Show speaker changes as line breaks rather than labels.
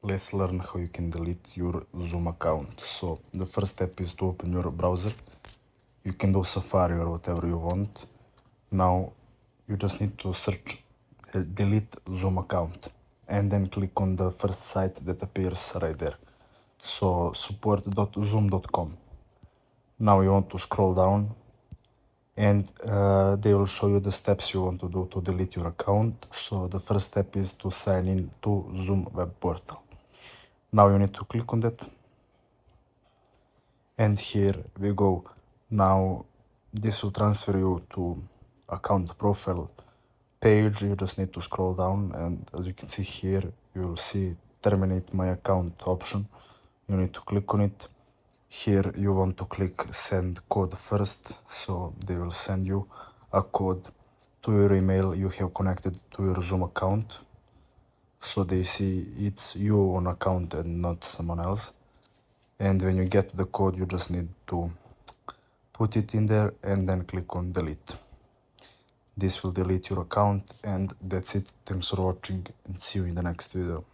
Let's learn how you can delete your Zoom account. So the first step is to open your browser. You can do Safari or whatever you want. Now you just need to search delete Zoom account and then click on the first site that appears right there. So support.zoom.com. Now you want to scroll down and they will show you the steps you want to do to delete your account. So the first step is to sign in to Zoom web portal. Now you need to click on that. And here we go. Now this will transfer you to account profile page. You just need to scroll down, and as you can see here, you will see terminate my account option. You need to click on it. Here you want to click send code first, so they will send you a code to your email you have connected to your Zoom account, so they see it's you on account and not someone else. And when you get the code, you just need to put it in there and then click on delete. This will delete your account, and that's it. Thanks for watching and see you in the next video.